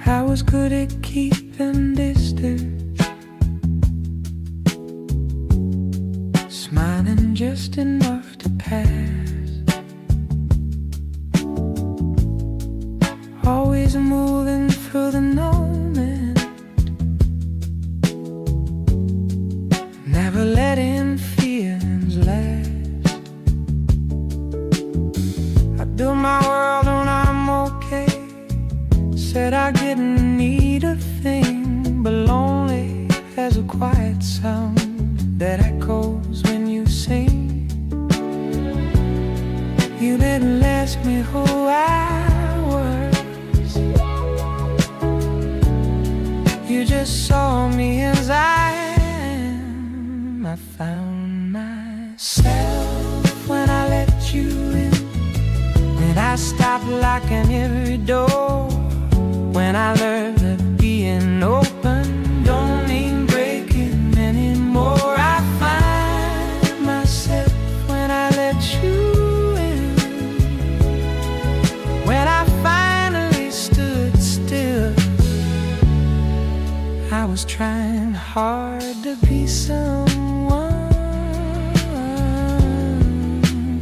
I was good at keeping distance, smiling just enough to pass, always moving through the moment, never letting feelings last. I built my world and I'm okay, said I didn't need a thing, but lonely as a quiet sound that echoes when you sing. You didn't ask me who I was, you just saw me as I am. I found myself when I let you in, and I stopped locking every door. When I learned that being open don't mean breaking anymore. I find myself when I let you in, when I finally stood still. I was trying hard to be someone,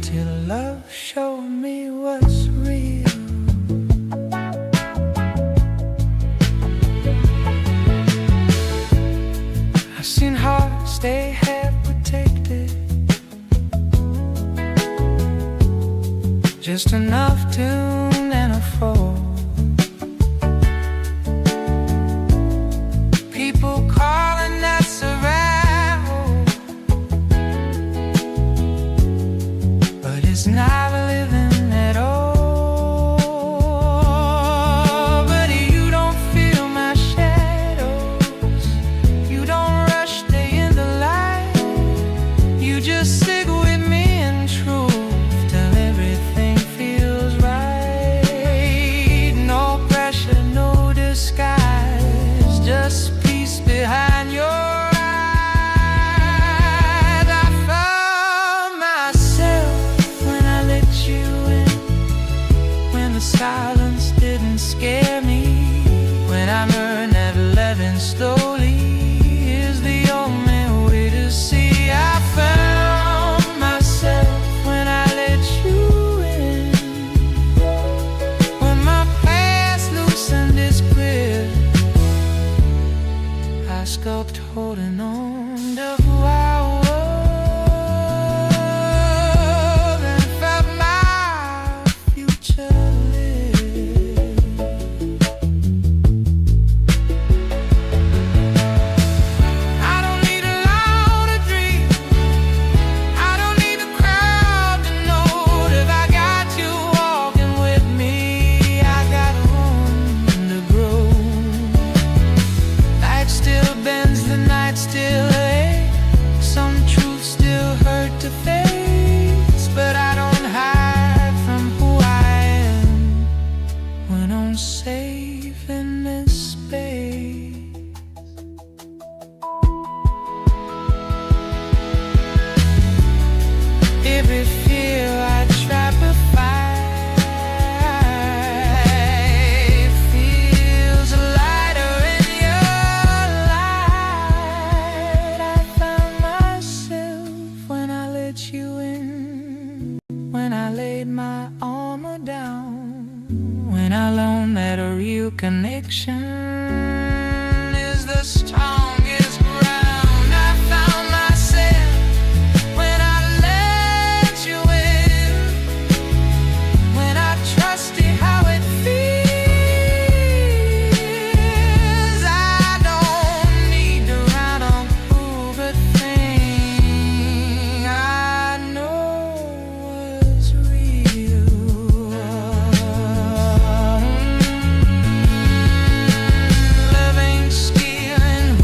till love showed me what's real. Seen hearts they have protected, just enough to and a fro. People calling that survival, but it's not living at all. But you don't feel my shadows, you don't just stick with me in truth till everything feels right. No pressure, no disguise, just peace behind your eyes. I found myself when I let you in, when the silence didn't scare me, when I learned that loving slowly is the only way to see. I found myself when I let you in, when my past loosened its grip. I sculpt holding on to who I was, and felt my future live. I don't need a lot of dreams, I don't need a crowd to know if I got you walking with me. I got room to grow. Life still bends, the night still aches, some truths still hurt to face, but I don't hide from who I am when I'm safe in this space. Every fear I try to fight feels lighter in your light. I found myself when I let you in, when I laid my armor down, when I learned that a real connection is the strongest ground. I found myself when I let you in, when I trusted how it feels. I don't need to run on prove a thing. I know what's real. Loving skill and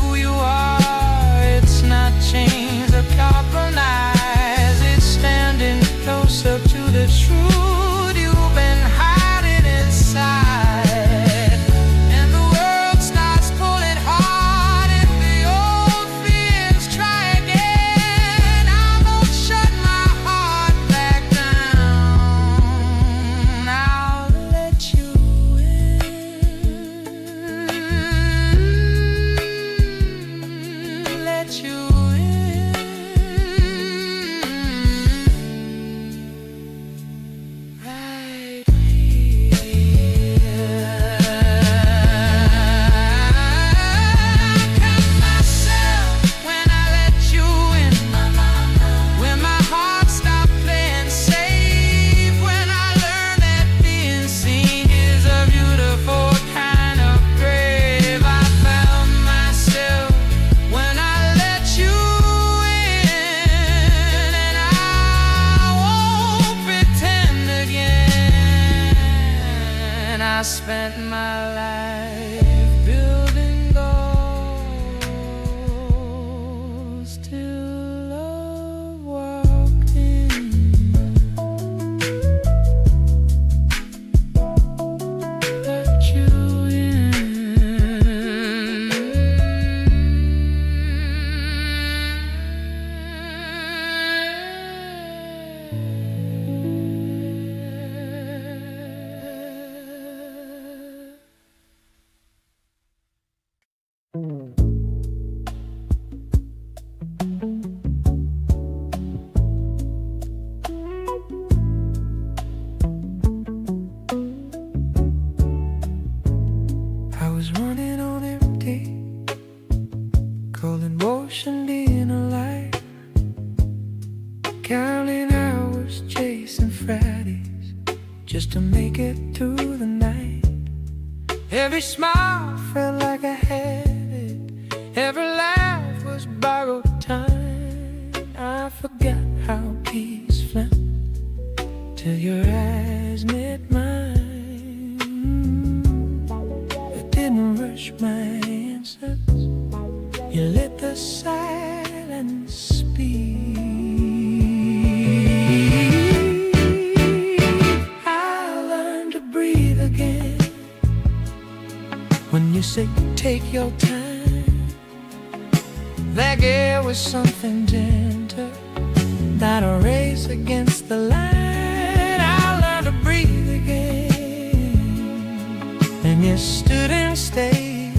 was running on empty, calling motion being alive, counting hours, chasing Fridays, just to make it through the night. Every smile felt like I had it, every laugh was borrowed time. I forgot how peace felt till your eyes met mine. I didn't rush my answers, you let the silence speak. I learned to breathe again when you say take your time. Like air was something gentle, not a race against the line. I learned to breathe again, and you stood and stayed,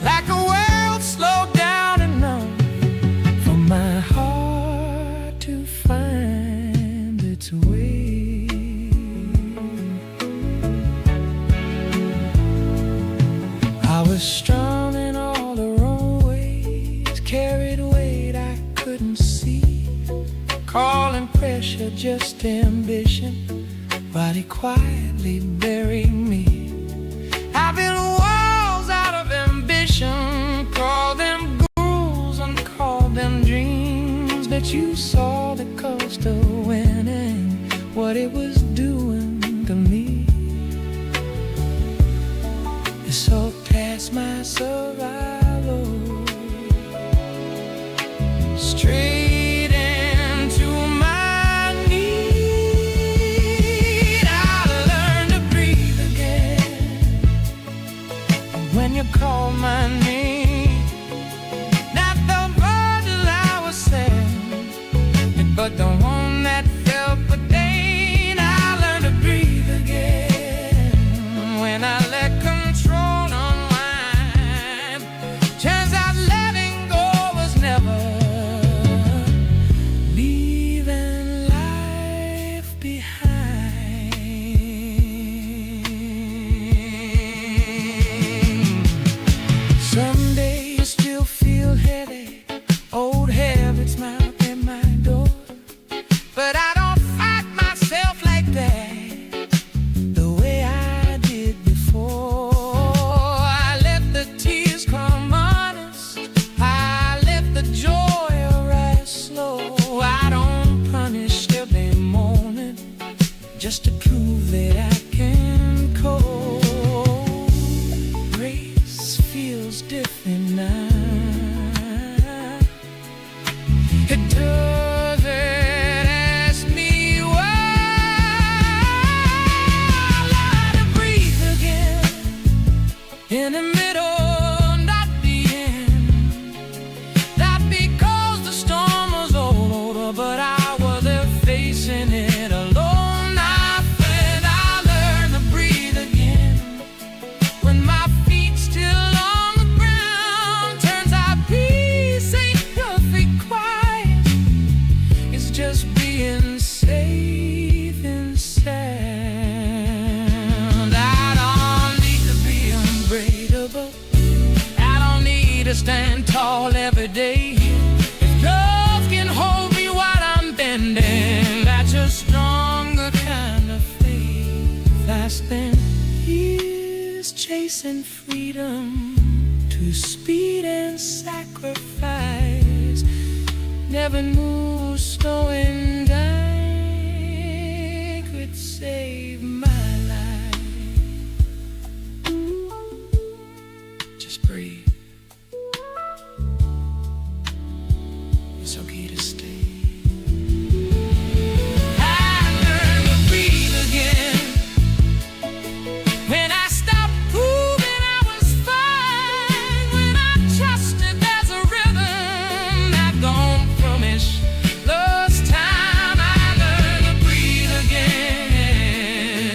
like a world slowed down enough for my heart to find its way. I was strong in all the wrong ways, carried weight I couldn't see, calling pressure just ambition, while he quietly buried me. I built walls out of ambition, called them goals and called them dreams, but you saw the cost of winning, what it was doing to me. It's all past my survival, straight into my need. I learned to breathe again when you called my name, not the word that I was saying, but the one that felt the pain. I learned to breathe again when I let control unwind. Turns out letting go was never leaving life behind. Some days still feel heavy, old habits mount at my door, but I don't fight myself like that, the way I did before. I let the tears come honest, I let the joy rise slow. I don't punish every moment just to prove that I can cope. Grace feels different now. It doesn't ask me why. I learned to breathe again in the middle, not the end. Not because the storm was all over, but I was there facing it alone. I said I learned to breathe again when my feet still on the ground. Turns out peace ain't perfect quiet, it's just being safe and sound. I don't need to be unbreakable, I don't need to stand tall every day. If love can hold me while I'm bending, that's a stronger kind of faith. I spent years chasing freedom to speed and sacrifice, never knew slowing down could save my life. Just breathe. It's okay to stay. I learned to breathe again when I stopped proving I was fine, when I trusted there's a rhythm that don't promise lost time. I learned to breathe again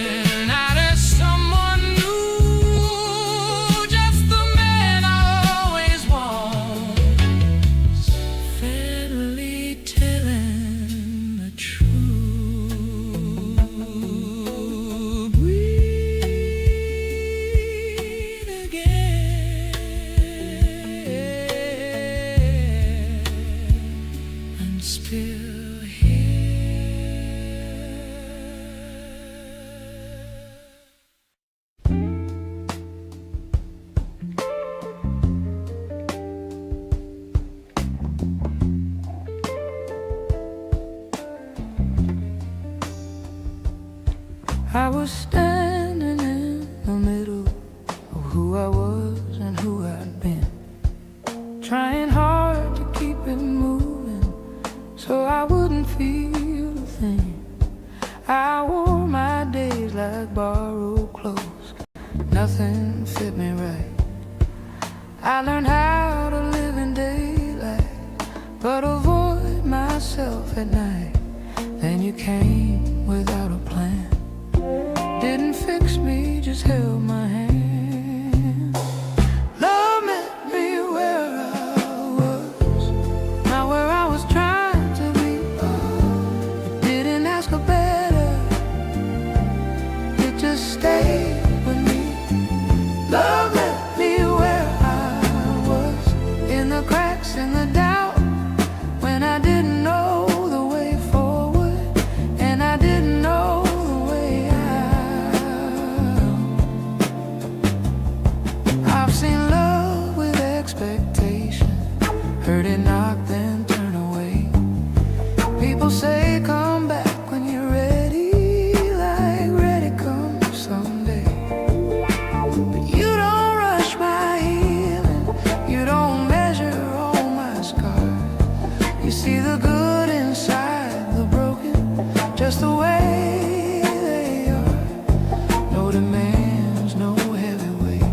was standing in the middle of who I was and who I'd been, trying hard to keep it moving so I wouldn't feel a thing. I wore my days like borrowed clothes, nothing fit me right. I learned how to live in daylight, but avoid myself at night. Then you came without a plan, didn't fix me, just held my hand. Love met me where I was, not where I was trying to be. It didn't ask for better, it just stayed with me. Love met me where I was, in the cracks, in the doubt, when I didn't know the way forward, and I didn't know the way out. I've seen love with expectation, heard it knock then turn away. People say come back when you're ready, like ready come someday. But you don't rush my healing, you don't measure all my scars. You see the good inside the broken, just the way they are. No demands, no heavy weight,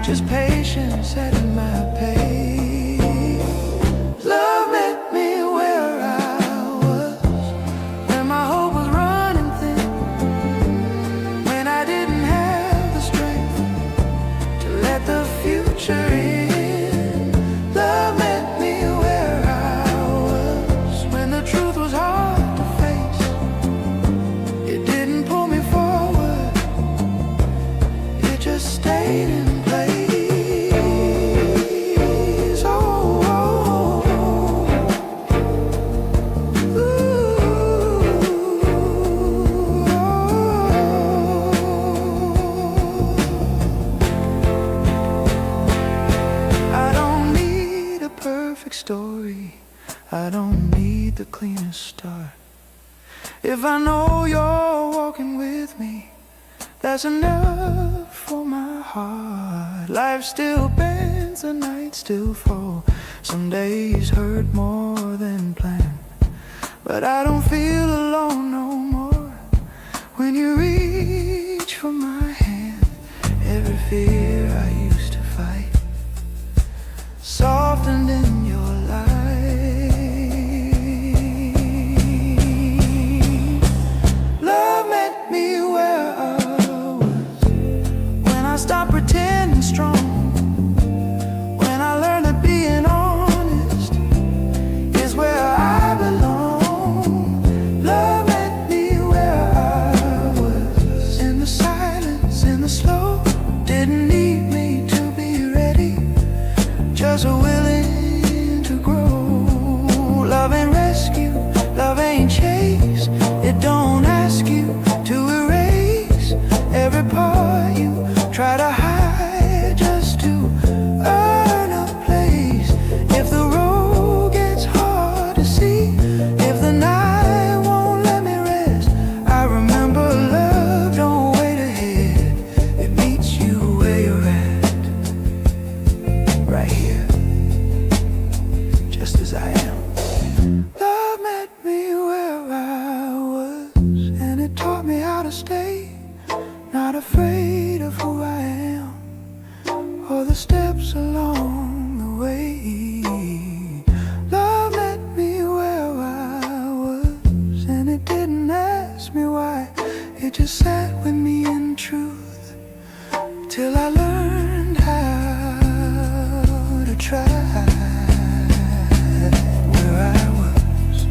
just patience setting my pace. Love met me where I was, when my hope was running thin, when I didn't have the strength to let the future in. Love met me where I was, when the truth was hard to face. It didn't pull me forward, it just stayed in place. Oh, oh, oh. I don't need a perfect story, I don't need the cleanest start. If I know you're walking with me, that's enough for my heart. Life still bends, the nights still fall, some days hurt more than planned, but I don't feel alone no more. When you reach for my hand, every fear I used to fight softened in your light. Love met me where I was, when I stopped pretending strong, when I learned that being honest is where I belong. Love met me where I was, in the silence, in the slow. Didn't need me to be ready, just willing to grow. Love ain't rescue, love ain't chase, it don't ask you to erase every part you try to hide just to earn a place. If the road gets hard to see, if the night won't let me rest, I remember love don't wait ahead, it meets you where you're at, right here, just as I am. Love met me where I was, and it taught me how to stay, not afraid of who I am, or the steps along the way. Love met me where I was, and it didn't ask me why, it just sat with me in truth, till I learned how to try. Where I was,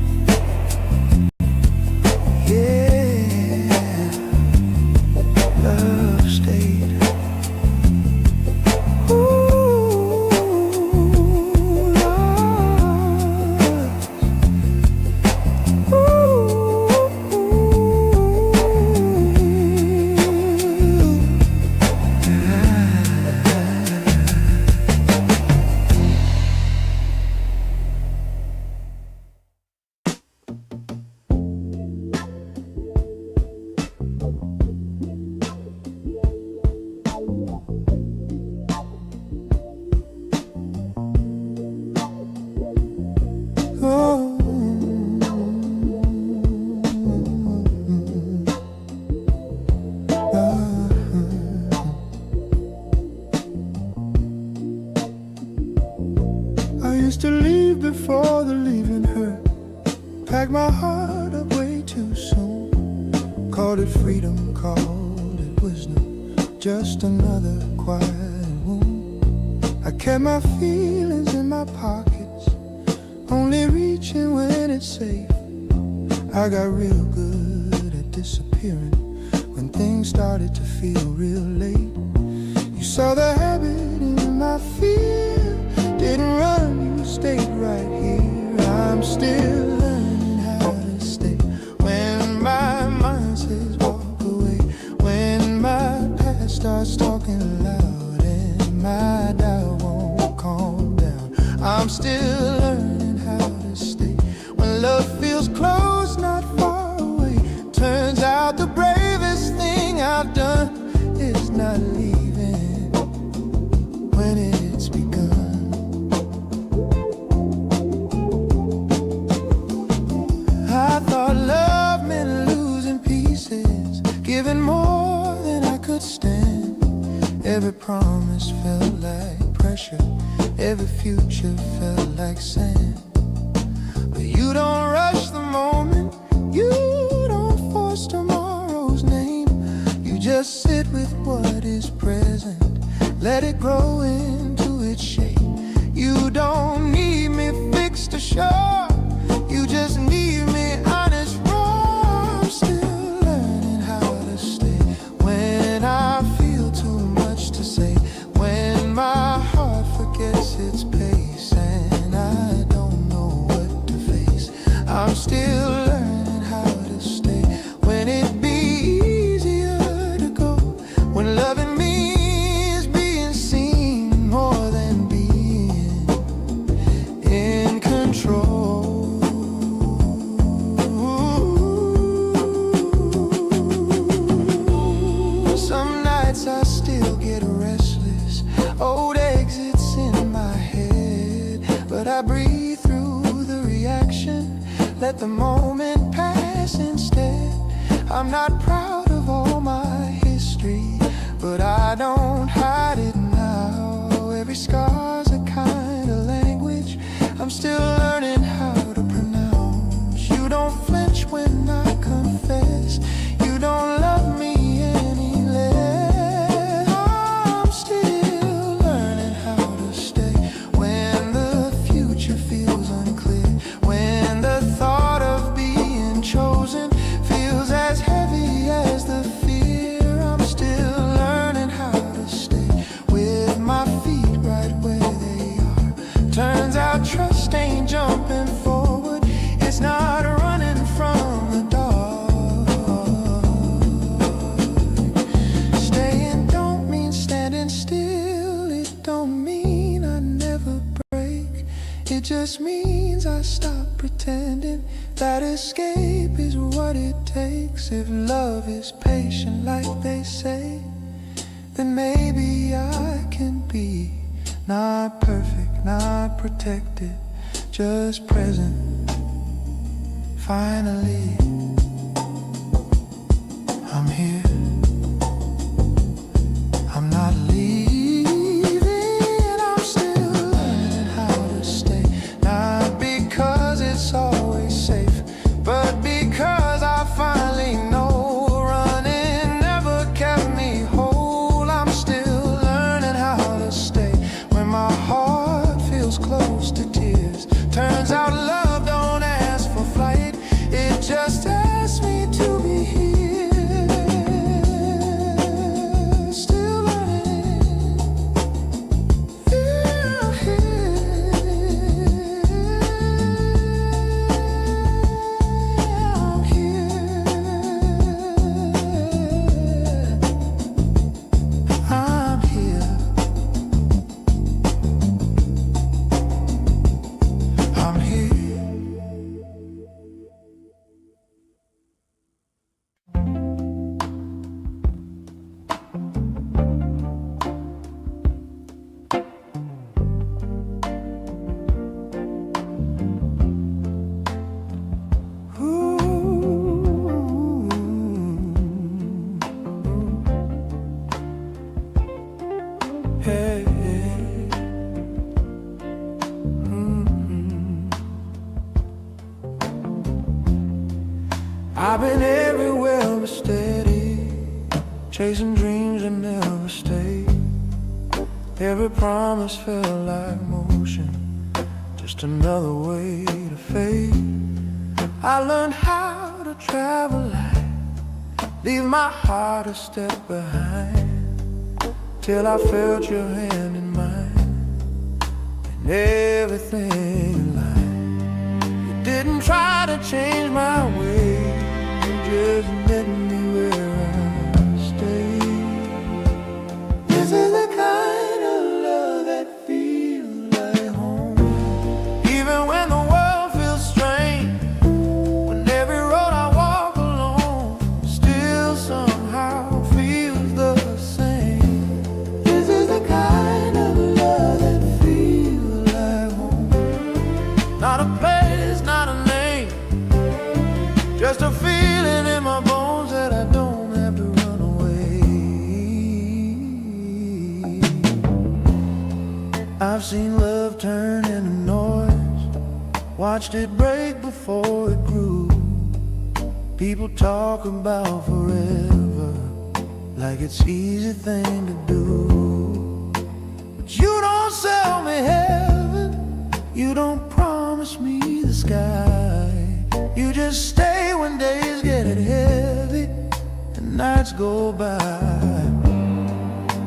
yeah, love stayed. Ooh, love. Ooh, Used to leave before the leaving hurt. Packed my heart up way too soon. Called it freedom, called it wisdom. Just another quiet wound. I kept my feelings in my pockets, only reaching when it's safe. I got real good at disappearing when things started to feel real late. You saw the habit in my fear. Didn't run, you stayed right here. I'm still learning how to stay when my mind says walk away. When my past starts talking loud and my doubt won't calm down. I'm still learning how to stay when love feels close, not far away. Turns out the bravest thing I've done is not leaving when it's begun. I thought love meant losing pieces, giving more than I could stand. Every promise felt like pressure, every future felt like sand. But you don't rush the moment, you don't force tomorrow's name. You just sit with what is present, let it grow into its shape. You don't need me fixed or sure, you just need me honest raw. I'm still learning how to stay when I feel too much to say, when my heart forgets its pace and I don't know what to face. I'm still learning how to stay when it be easier to go, when loving me is being seen more than being in control. Some nights I still get restless, old exits in my head, but I breathe through the reaction, let the moment pass instead. I'm not proud of all my history, but I don't hide it now. Every scar's a kind of language I'm still learning how to pronounce. You don't flinch when I confess, you don't love me any less. I'm still learning how to stay when the future feels unclear, when the thought of being chosen feels as heavy as the fear. I'm still learning how to stay with my feet right where they are. Turns out trust ain't jumping forward, it's not running from the dark. Staying don't mean standing still, it don't mean I never break. It just means I stop pretending that escape is what it takes. If love is patient like they say, then maybe I can be not perfect, not protected, just present. Finally, I'm here. I'm not leaving, I'm still learning how to stay. Not because it's always safe, but because I finally know running never kept me whole. I'm still learning how to stay when my heart feels close to tears. Turns out love don't ask for flight, it just asks me to be here. I've been everywhere but steady, chasing dreams that never stay. Every promise felt like motion, just another way to fade. I learned how to travel light, leave my heart a step behind, till I felt your hand in mine, and everything aligned. You didn't try to change my way, you just met me where I stay. This is the kind of love that feels like home. Even when the world feels strange, when every road I walk alone still somehow feels the same. This is the kind of love that feels like home. Not a place, not a name, just a feeling in my bones that I don't have to run away. I've seen love turn into noise, watched it break before it grew. People talk about forever like it's an easy thing to do. But you don't sell me heaven, you don't promise me the sky. You just stay when days get heavy and nights go by.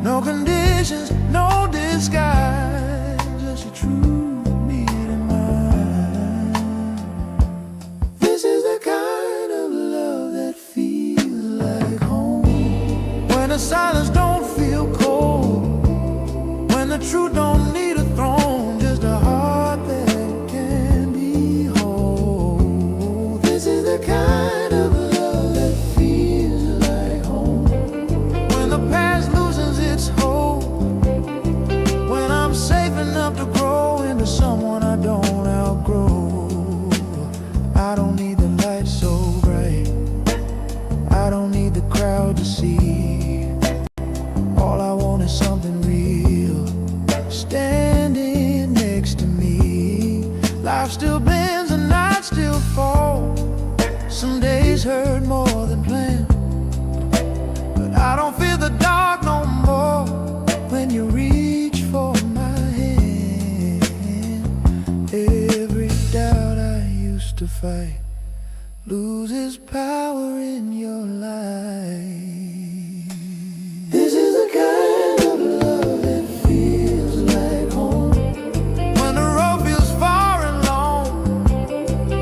No conditions, no disguise, just a true need in mind. This is the kind of love that feels like home. When the silence don't feel cold, when the truth don't need a throne, just a heart that can be whole. This is the kind of love that feels like home. When the past loses its hold, when I'm safe enough to grow into someone I don't outgrow. I don't need the light so bright, I don't need the crowd to see. All I want is something real, standing next to me. Life still bends and nights still fall, some days hurt more than planned, but I don't feel the dark no more when you reach for my hand. Every doubt I used to fight loses power in your life. This is the kind of love that feels like home. When the road feels far and long,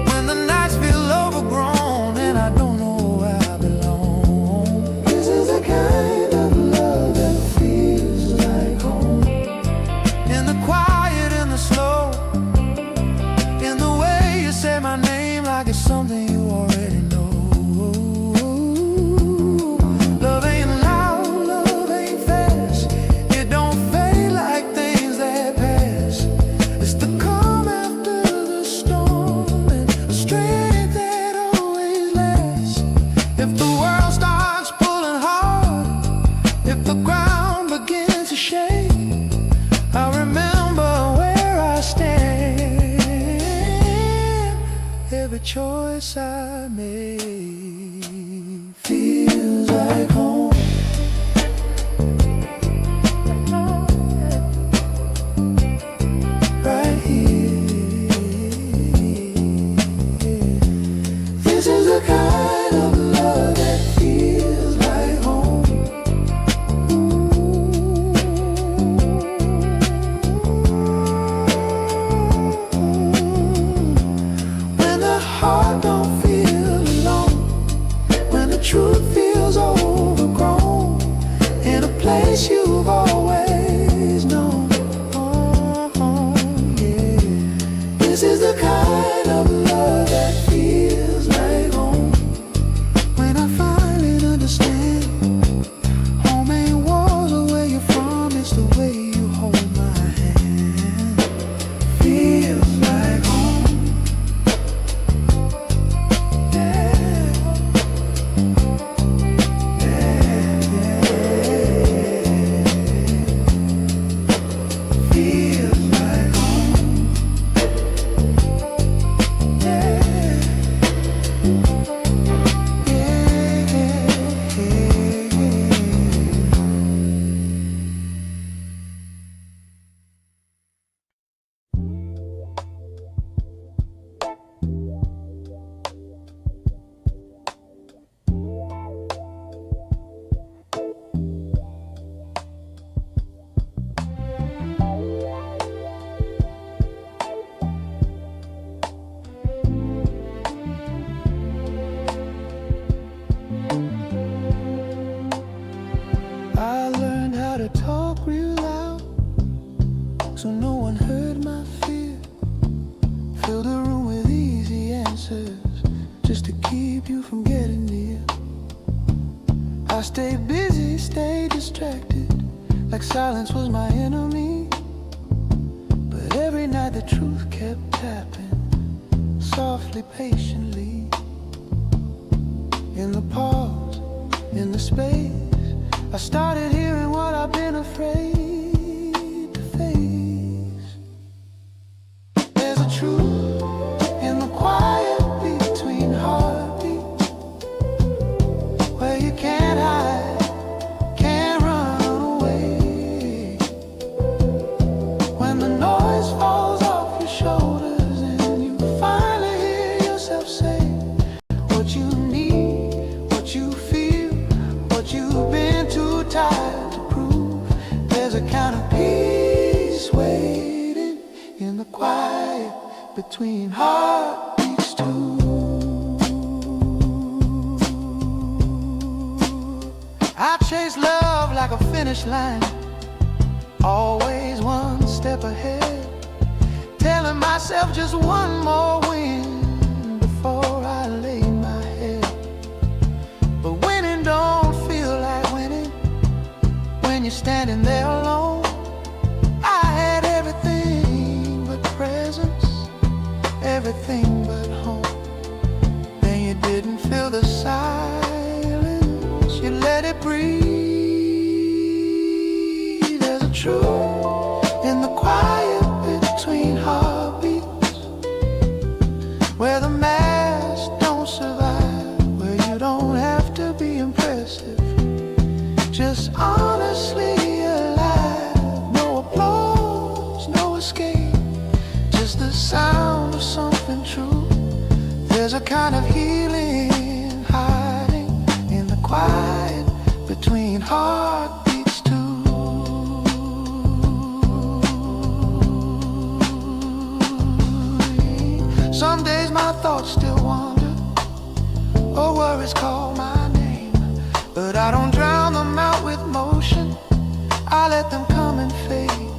when the nights feel overgrown and I don't know where I belong. This is the kind of love that feels like home. In the quiet, in the slow, in the way you say my name like it's something you already know. Love ain't loud, love ain't fast, it don't fade like things that pass. It's the calm after the storm and the strength that always lasts. If the world starts pulling hard, if the ground begins to shake, I remember where I stand. Every choice I made feels like home. Right here. This is the kind of love that feels like home. When the heart don't feel alone, when the truth feels overgrown. like silence was my enemy. But every night the truth kept tapping, softly, patiently. In the pause, in the space, I started hearing what I've been afraid to face. There's a truth in the quiet between heartbeats, where you can't hide, can't run away. When the noise falls off your shoulders and you finally hear yourself say what you need, what you feel, what you've been too tired to prove. There's a kind of peace waiting in the quiet between heartbeats too. I chase love like a finish line, always one step ahead, telling myself just one more win before I lay my head. But winning don't feel like winning when you're standing there alone. I had everything but presence, everything but home. Then you didn't feel the silence, you let it breathe. There's a truth in the quiet between heartbeats, where the mask don't survive, where you don't have to be impressive, just honestly alive. No applause, no escape, just the sound of something true. There's a kind of healing hiding in the quiet between heartbeats too. Some days my thoughts still wander, or worries call my name, but I don't drown them out with motion, I let them come and fade.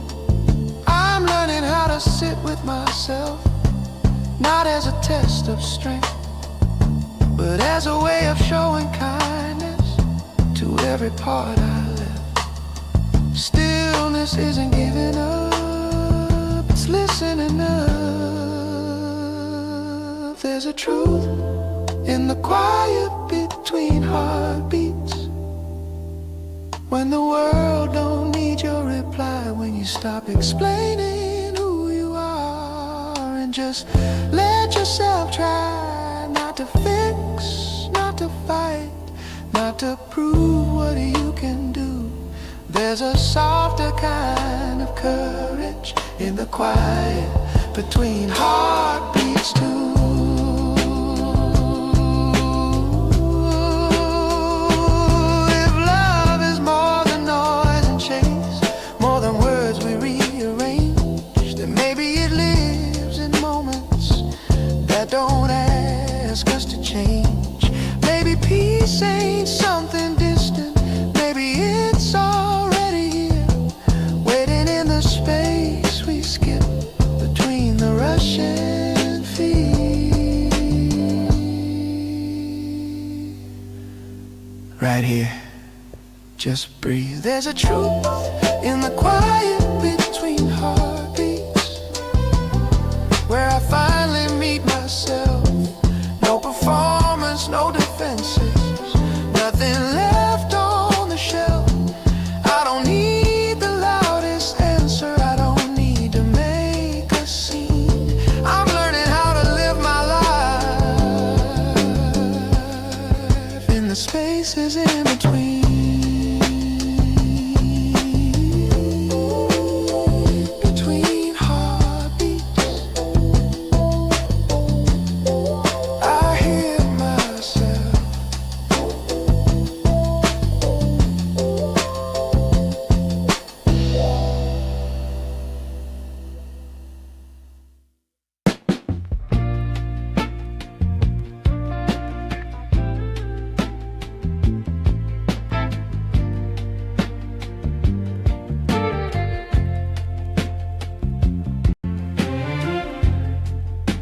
I'm learning how to sit with myself, not as a test of strength, but as a way of showing kindness to every part I left. Stillness isn't giving up, it's listening up. There's a truth in the quiet between heartbeats, when the world don't need your reply, when you stop explaining who you are and just let yourself try. Not to fix, not to fight, not to prove what you can do. There's a softer kind of courage in the quiet between heartbeats too. If love is more than noise and chase, more than words we rearrange, then maybe it lives in moments that don't ask us to change. Maybe peace ain't something distant, maybe it's already here, waiting in the space we skip between the rushing feet. Right here, just breathe. There's a truth in the quiet between heartbeats, where I finally meet myself. No performance, no defenses, nothing left on the shelf. I don't need the loudest answer, I don't need to make a scene. I'm learning how to live my life in the spaces in between. Between heartbeats, I hear myself.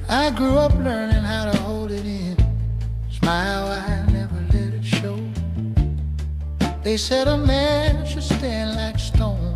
I grew up learning how to hold it in, smile, I never let it show. They said a man should stand like stone,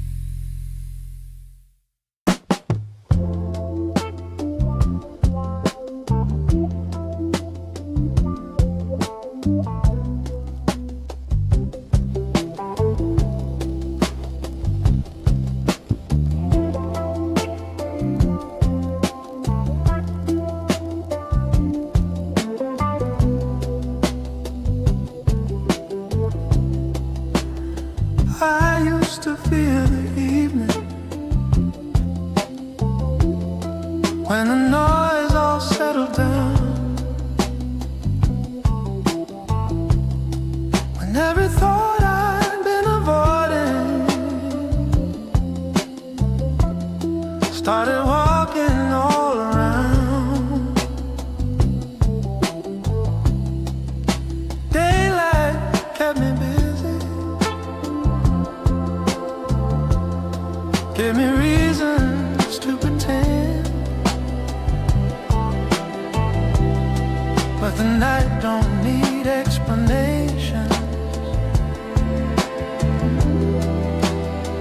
the night don't need explanation.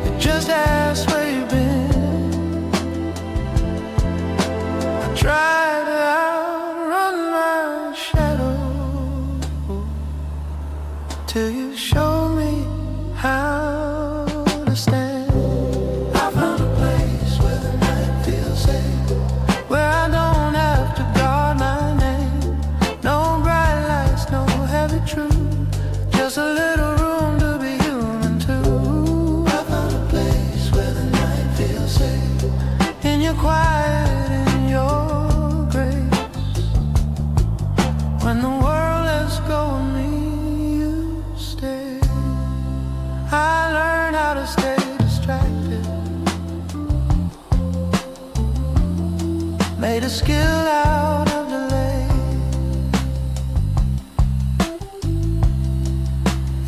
It just asks where you've been. I tried to outrun my shadow till you showed me how to stand. I found a place where the night feels safe, where I don't have to guard my name. No bright lights, no heavy truth, just a little room to be human too. I found a place where the night feels safe, in your quiet, in your grace. When the world lets go of me, you stay. I learned how to stay distracted, made a skill out of delay.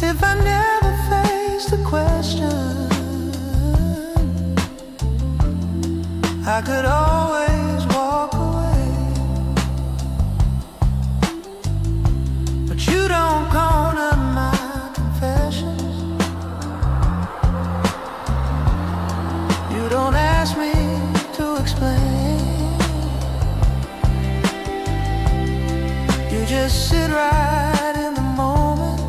If I never faced the question, I could always walk away. But you don't corner my confessions. You don't ask me to explain. You just sit right in the moment,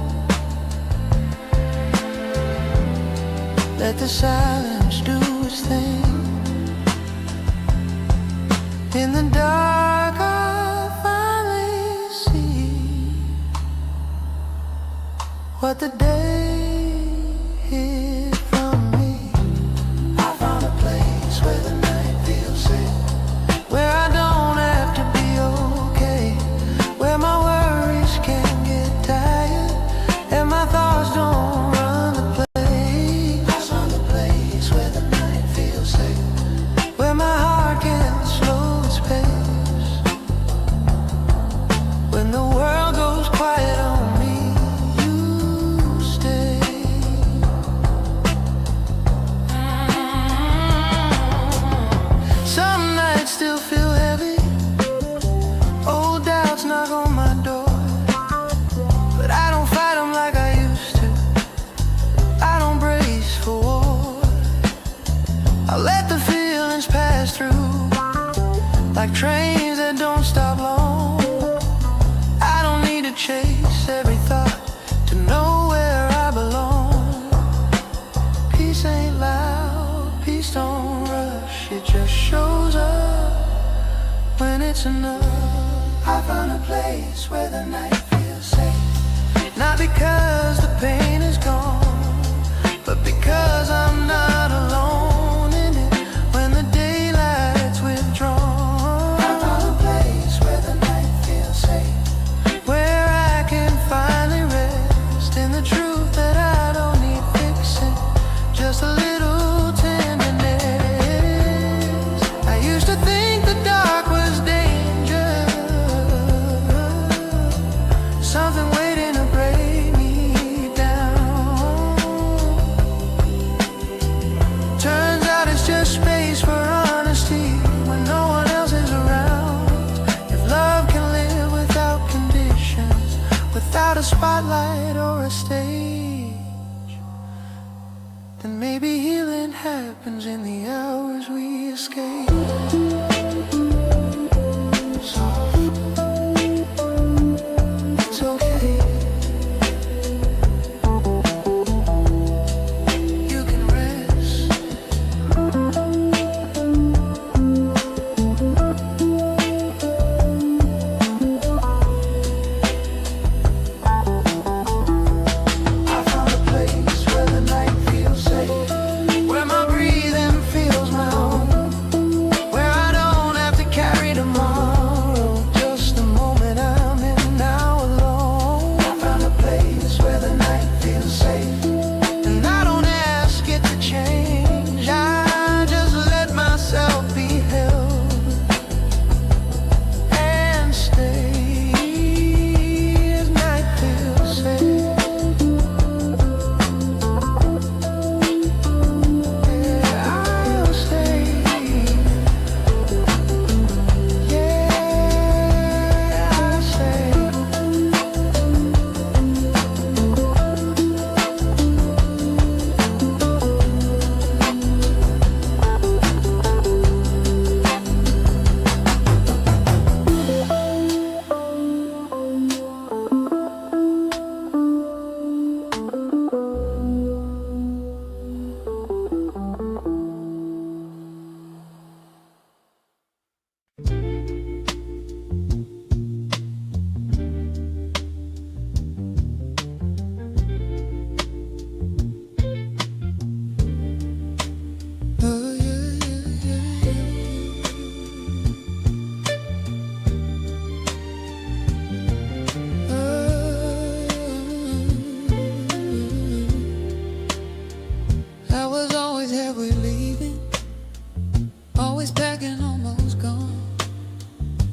let the silence do its thing. In the dark I finally see what the day hid from me. I found a place where the night feels safe, where I don't have to be okay, where my worries can't get tired and my thoughts don't run the place. I found a place where the night feels safe, where my heart can slow its pace. When the world goes quiet on me, you stay. Some nights still feel heavy, old doubts knock on my door, but I don't fight them like I used to. I don't brace for war. I let the feelings pass through, like trains that don't stop long. I don't need to chase every thought to know where I belong. Peace ain't loud, peace don't rush, it just shows up when it's enough. I found a place where the night feels safe, not because the pain is gone, but because I'm not alone in it when the daylight's withdrawn. I found a place where the night feels safe, where I can finally rest in the truth that I don't need fixing, just a little tenderness. I used to think the dark was danger, something waiting to break me down. Turns out it's just space for honesty when no one else is around. If love can live without conditions, without a spotlight or a stage, then maybe healing happens in the hours we escape. It's okay. You can rest. I found a place where the night feels safe, where my breathing feels my own, where I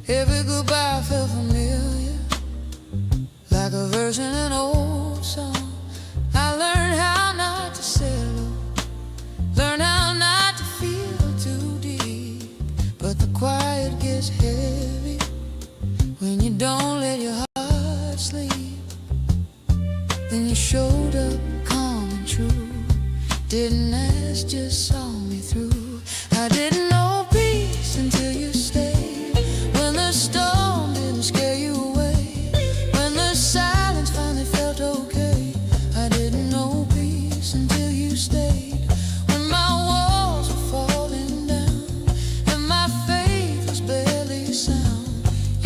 Every goodbye felt familiar, like a verse in an old song. I learned how not to settle, learned how not to feel too deep. But the quiet gets heavy when you don't let your heart sleep. Then you showed up calm and true, didn't ask, just saw me through. I didn't know peace until you stayed, when the storm didn't scare you away, when the silence finally felt okay. I didn't know peace until you stayed, when my walls were falling down and my faith was barely sound.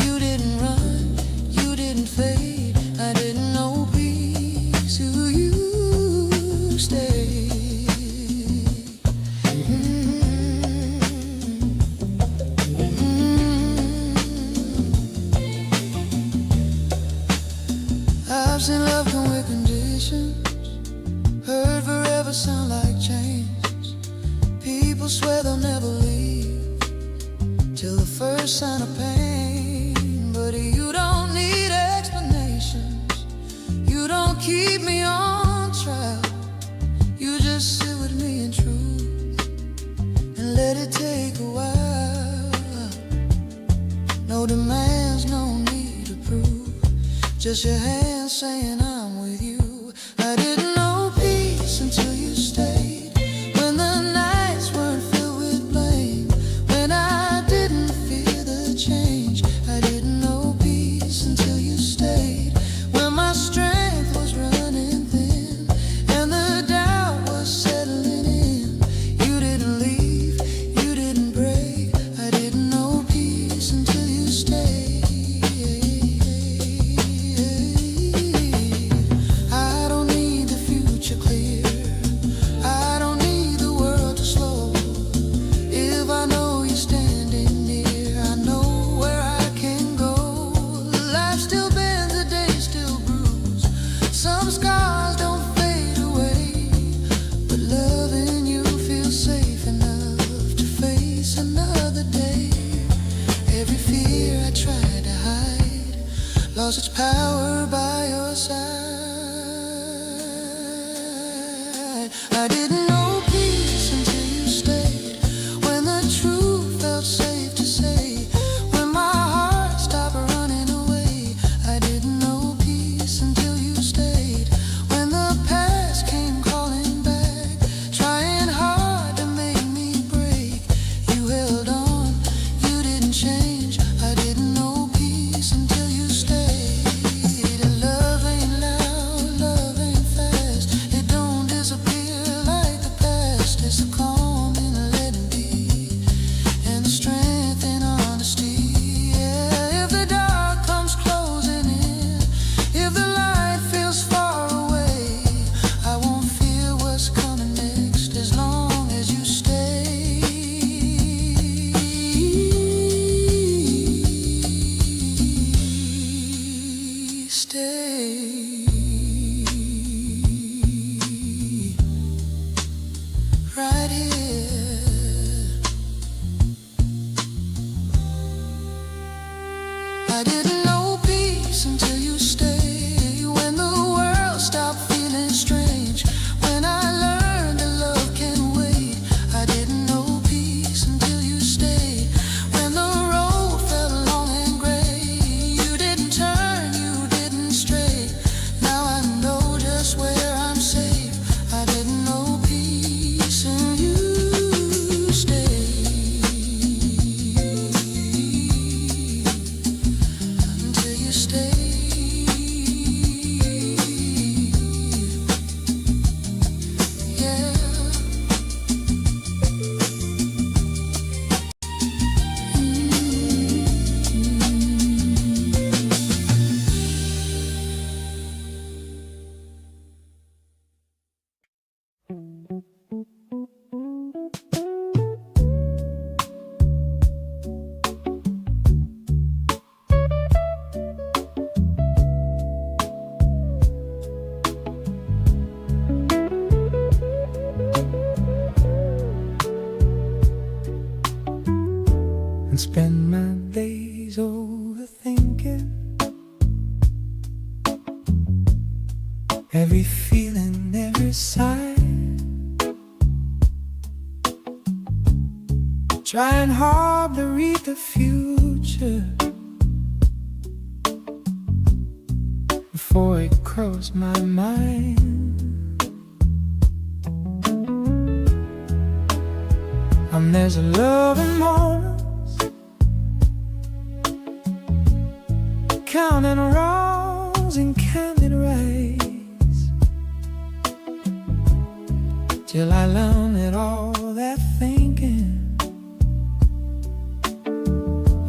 You didn't run, you didn't fade. I didn't know peace till you stayed. I've seen love come with conditions, heard forever sound like chains. People swear they'll never leave till the first sign of pain. But you don't need explanations, you don't keep me on trial. You just sit with me in truth and let it take a while. No demands, no need to prove, just your hands saying I'm with you. I didn't know peace until you stayed, when the nights weren't filled with blame, when I didn't fear the change. I didn't know peace until you stayed, when my strength was running thin and the doubt was settling in. You didn't leave, you didn't break. I didn't know peace until you stayed. I don't need the future clear, I don't need the world to slow. If I know you're standing near, I know where I can go. Life still bends, the days still bruise, some scars don't fade away, but loving you feels safe enough to face another day. Every fear I tried to hide lost its power by your side. I didn't know peace until you stayed, when the truth felt safe to say, when my heart stopped running away. I didn't know peace until you stayed, when the past came calling back, trying hard to make me break. You held on, you didn't change. I didn't know peace until you stayed. Love ain't loud, love ain't fast, it don't disappear like the past. It's the calm in letting be, and the strength in honesty. Yeah, if the dark comes closing in, if the light feels far away, I won't fear what's coming next, as long as you stay. Stay. Right here. I didn't know peace until you stayed, when the world stopped feeling strange, when I learned that love can wait. I didn't know peace until you stayed, when the road felt long and gray. You didn't turn, you didn't stray. Now I know just where I'm safe. I didn't know peace until you stayed. overthinking every feeling, every sigh, trying hard to read the future before it crossed my mind. There's a love in moments, counting wrongs and candid rights, till I learned that all that thinking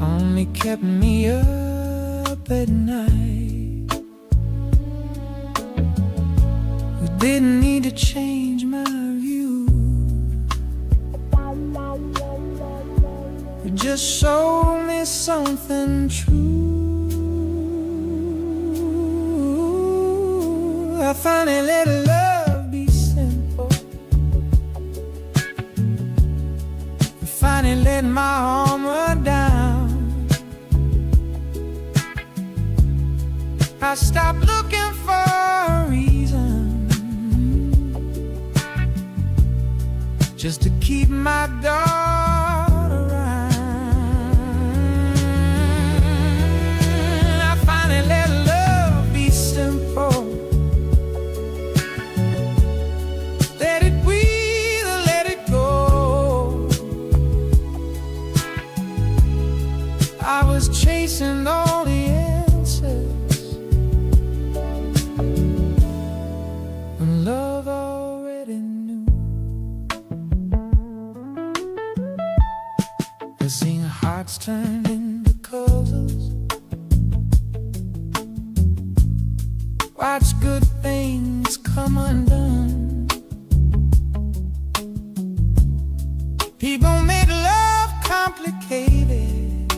only kept me up at night. We didn't need to change my view, you just showed me something true. I finally let love be simple, I finally let my armor down. I stopped looking for a reason just to keep my daughter around. I finally let love be simple, let it breathe or let it go. I was chasing all the answers when love already knew. I've seen hearts turned into causes, watch good things come undone. People make love complicated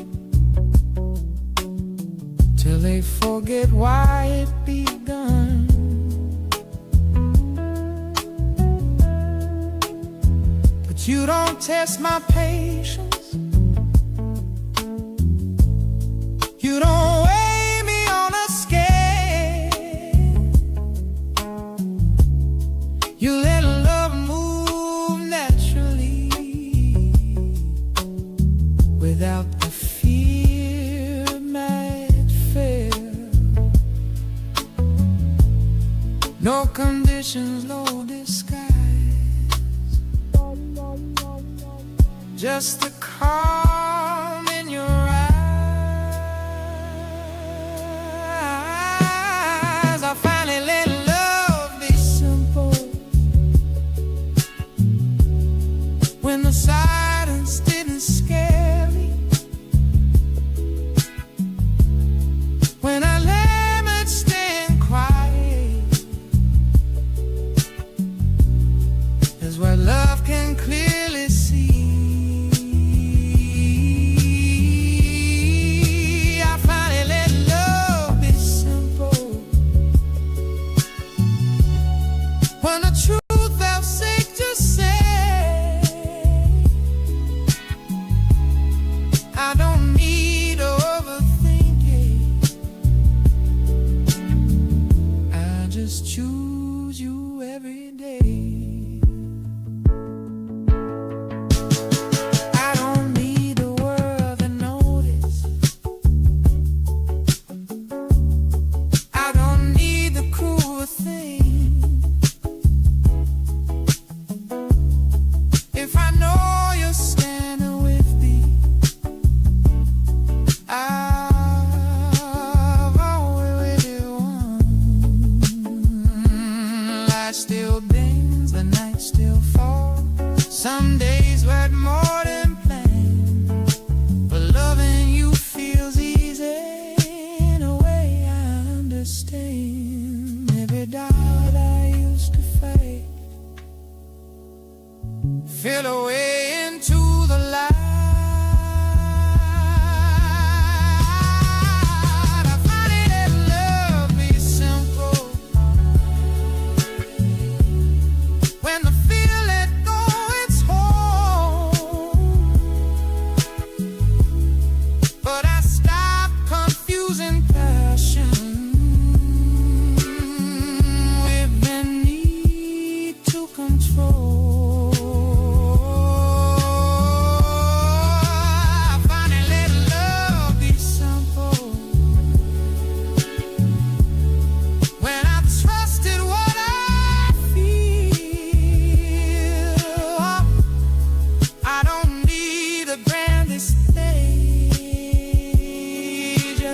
till they forget why it begun. But you don't test my patience, you don't weigh me on a scale, you let love move naturally without the fear it might fail. No conditions, no disguise, just the calm in your eyes. I finally let love be simple when the silence didn't scare me, when I let it stand quiet is where love can clearly see.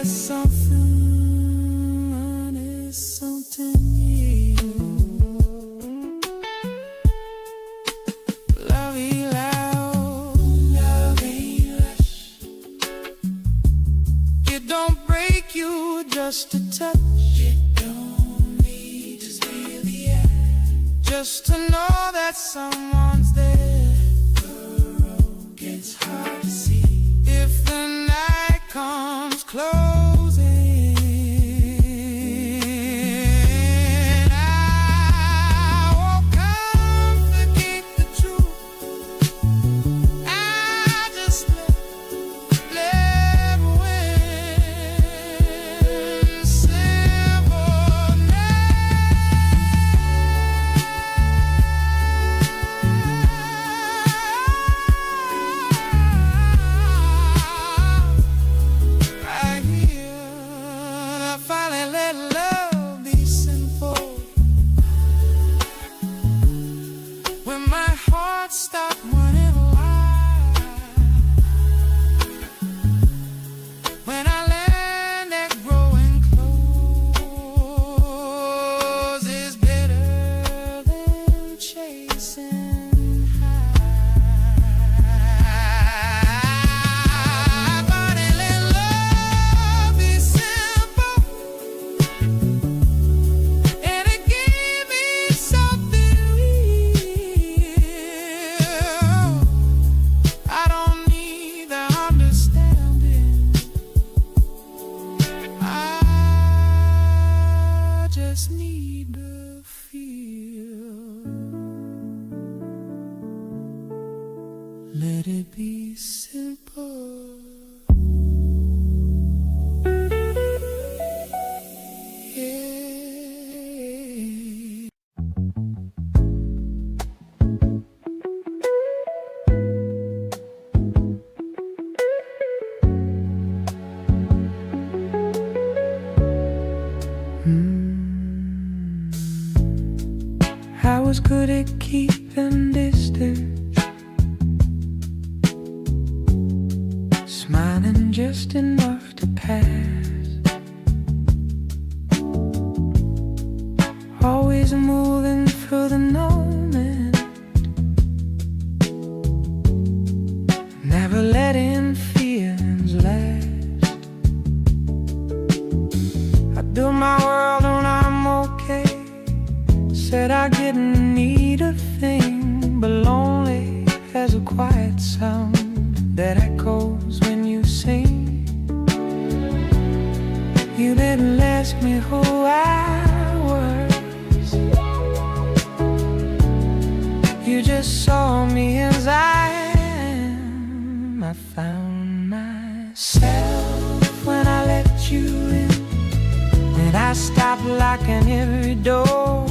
there's something honest, something new. Love ain't loud, love ain't lush. It don't break you just to touch. It don't need to steal the air. Just to know that someone's there. The road gets hard to see if the night comes closing. I won't complicate the truth. I just let win. Simple right here. I finally let love be simple. When my heart stopped running wild, when I landed growing close, is better than chasing high. Finally let love be simple, and it gave me something real. I don't need the understanding, I just need to feel. Let it be simple. Yeah. I was good at keeping distance, smiling just enough to pass. Always moving through the moment, never letting feelings last. I built my world and I'm okay. Said I didn't need a thing, but lonely as a quiet sound that echoes when you sing. You didn't ask me who I was, you just saw me as I am. I found myself when I let you in, and I stopped locking every door.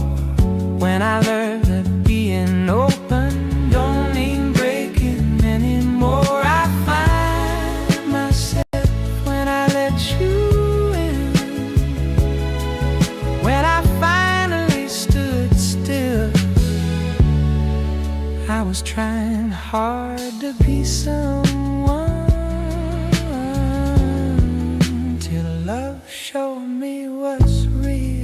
When I learned that being open don't mean breaking anymore. I find myself when I let you in, when I finally stood still. I was trying hard to be someone, till love showed me what's real.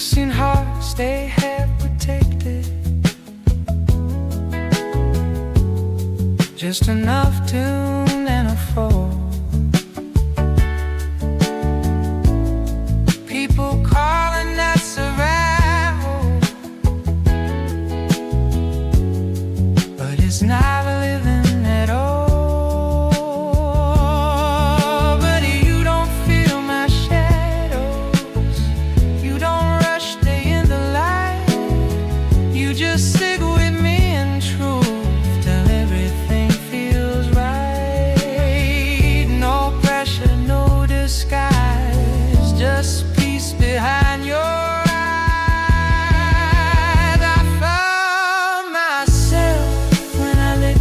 Seen hearts they have protected, just enough tune and a fall. People calling that survival, but it's not living at all. But you don't feel my shadows, you don't rush day in the light. You just sit with me in truth till everything feels right. No pressure, no disguise, just peace behind your eyes. I found myself when I let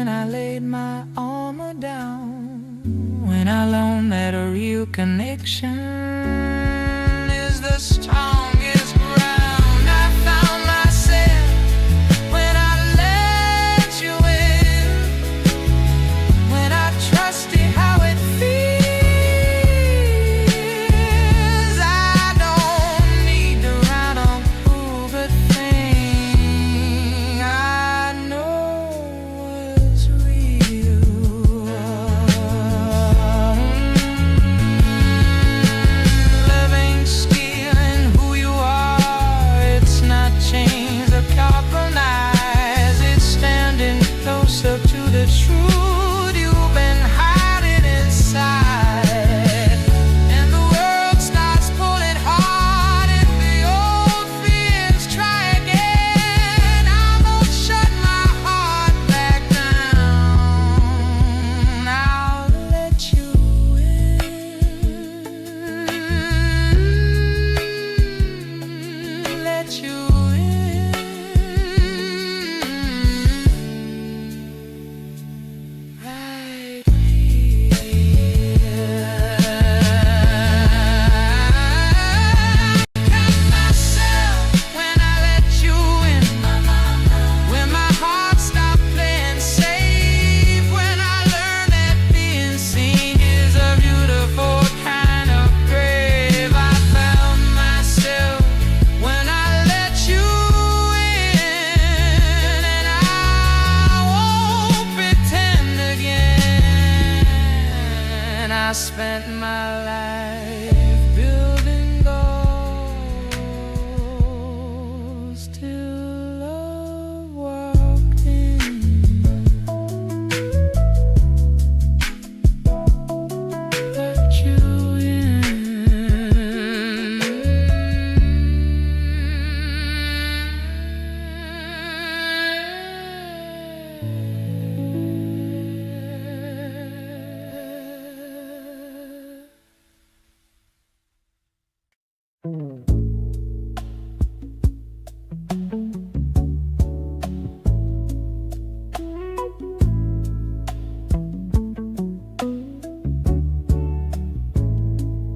when I laid my armor down, when I learned that a real connection is the strongest ground. I found myself when I let you in, when I trusted how it feels. I don't need to run on prove a thing. I know it's real. Love ain't stealing who you are. It's not chains or compromise. It's standing closer to the truth you've been hiding inside. And the world starts pulling hard and the old fears try again. I won't shut my heart back down. I'll let you in. Let you in. Right myself when I let you in, when my heart stopped playing safe, when I learned that being seen is a beautiful kind of grave. I found myself when I let you in, and I won't pretend again. I spent my life building goals till love walked in. Let you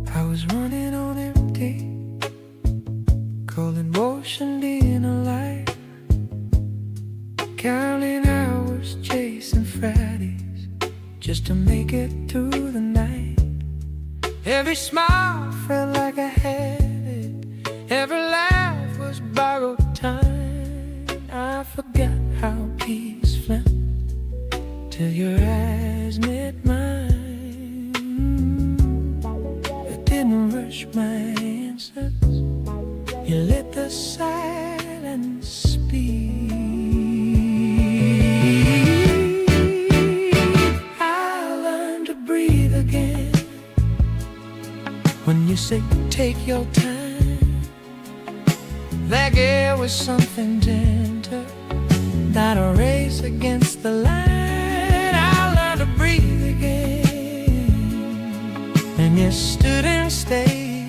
I was running on empty, calling motion in a light, counting hours, chasing Fridays, just to make it through the night. Every smile felt like I had it, every laugh was borrowed time. I forgot how peace felt till your eyes met mine. I didn't rush my answers, you let the silence speak. I learned to breathe again when you say take your time. That air was something gentle, not a race against the line. I learned to breathe again, and you stood and stayed,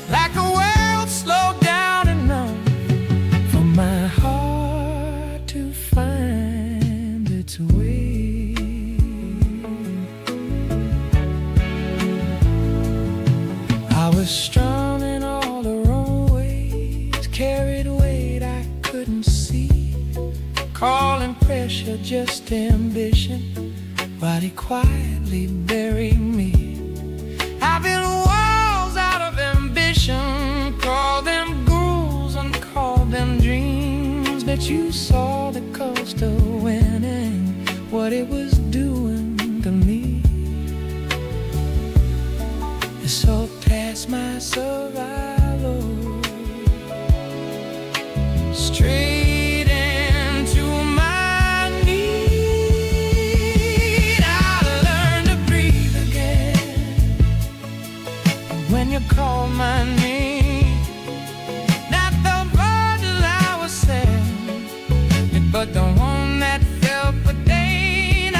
like the world slowed down enough for my heart to find its way. I was strong in all the wrong ways, carried weight I couldn't see, calling pressure just ambition, while he quietly buried me. I built walls out of ambition, called them goals and called them dreams, but you saw the cost of winning, what it was doing to me. It's all past my survival, straight into my need. I learned to breathe again when you call my name. Not the burdens I was saying, but the one that felt the pain. I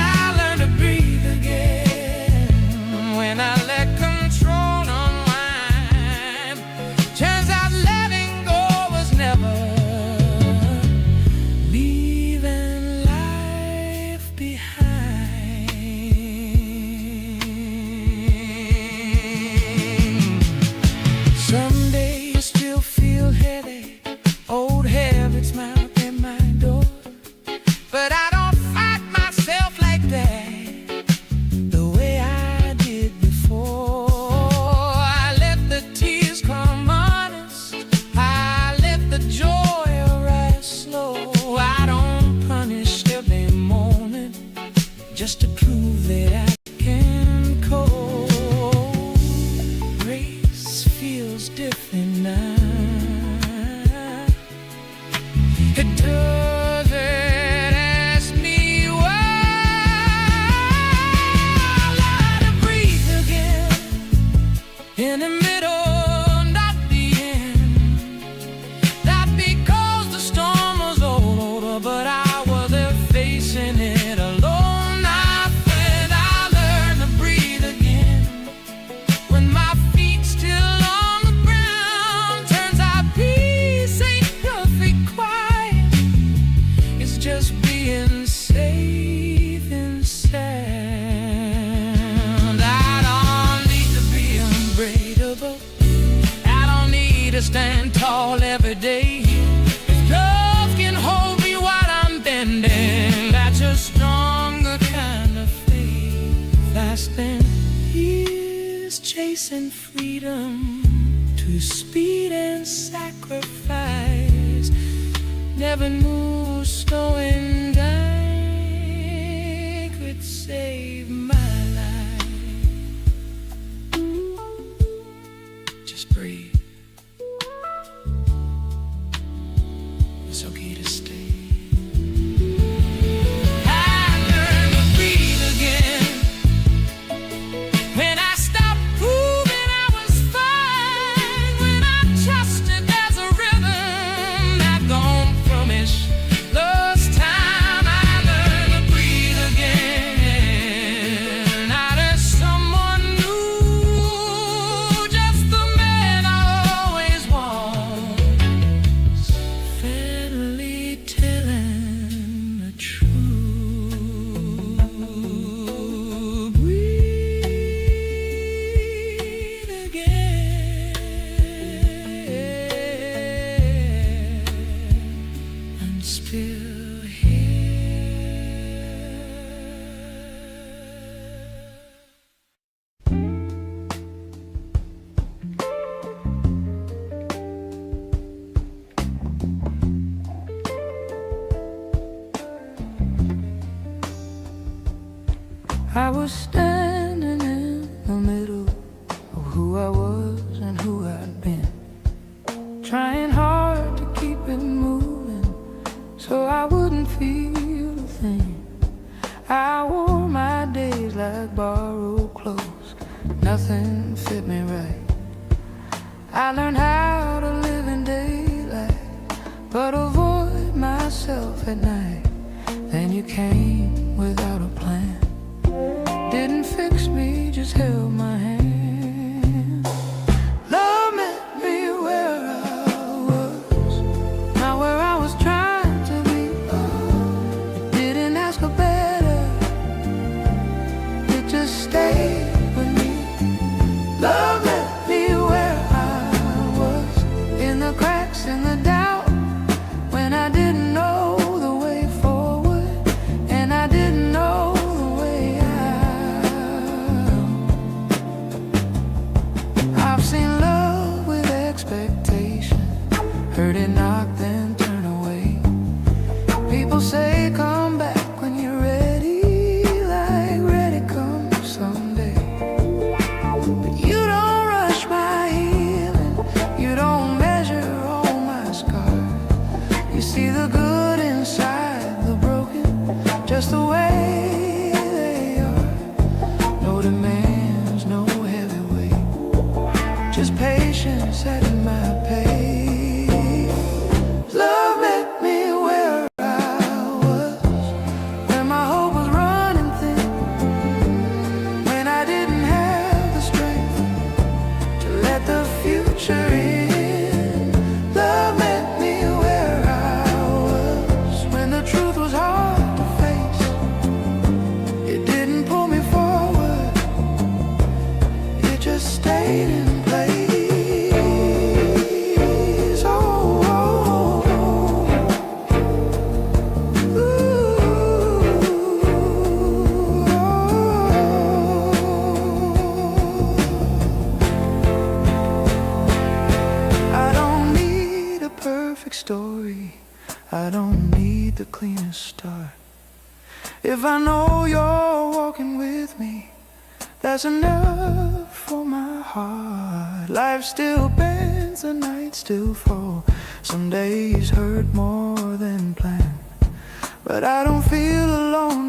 just to prove that I can cope. Grace feels different now. It doesn't ask me why. I learn to breathe again in the middle, not the end. Not because the storm was all over, but I was there facing it alone. My friend, I learned to breathe again when my feet still on the ground. Turns out peace ain't perfect quiet, it's just being safe and sound. I don't need to be unbreakable, I don't need to stand tall every day. If love can hold me while I'm bending, that's a stronger kind of faith. I spent years chasing freedom to speed and sacrifice. Never knew slowing down could save my life. Just breathe. It's okay to stay. I learned to breathe again when I stopped proving I was fine. When I trusted there's a rhythm that don't promise lost time. I learned to breathe again out of someone new, just the man I always was. Finally telling the truth. Breathe again. I'm still here. I was standing in the middle of who I was and who I'd been, trying hard to keep it moving so I wouldn't feel a thing. I wore my days like borrowed clothes, nothing fit me right. I learned how to live in daylight, but avoid myself at night. Then you came without a plan, didn't fix me, just held my hand. Love met me where I was, not where I was trying to be. It didn't ask for better, it just stayed with me. Love met me where I was, in the cracks, in the doubt, when I didn't know the way forward, and I didn't know the way out. I've seen love with expectation, heard it knock then turn away. People say come back when you're ready, like ready come someday. But you don't rush my healing, you don't measure all my scars. You see the good inside the broken, just the way they are. No demands, no heavy weight, just patience at my pace. Love met me where I was, when my hope was running thin, when I didn't have the strength to let the future in. Love met me where I was, when the truth was hard to face. It didn't pull me forward, it just stayed in place. Oh, oh, oh. I don't need a perfect story, I don't need the cleanest start. If I know you're with me. That's enough for my heart. Life still bends, the nights still fall. Some days hurt more than planned, but I don't feel alone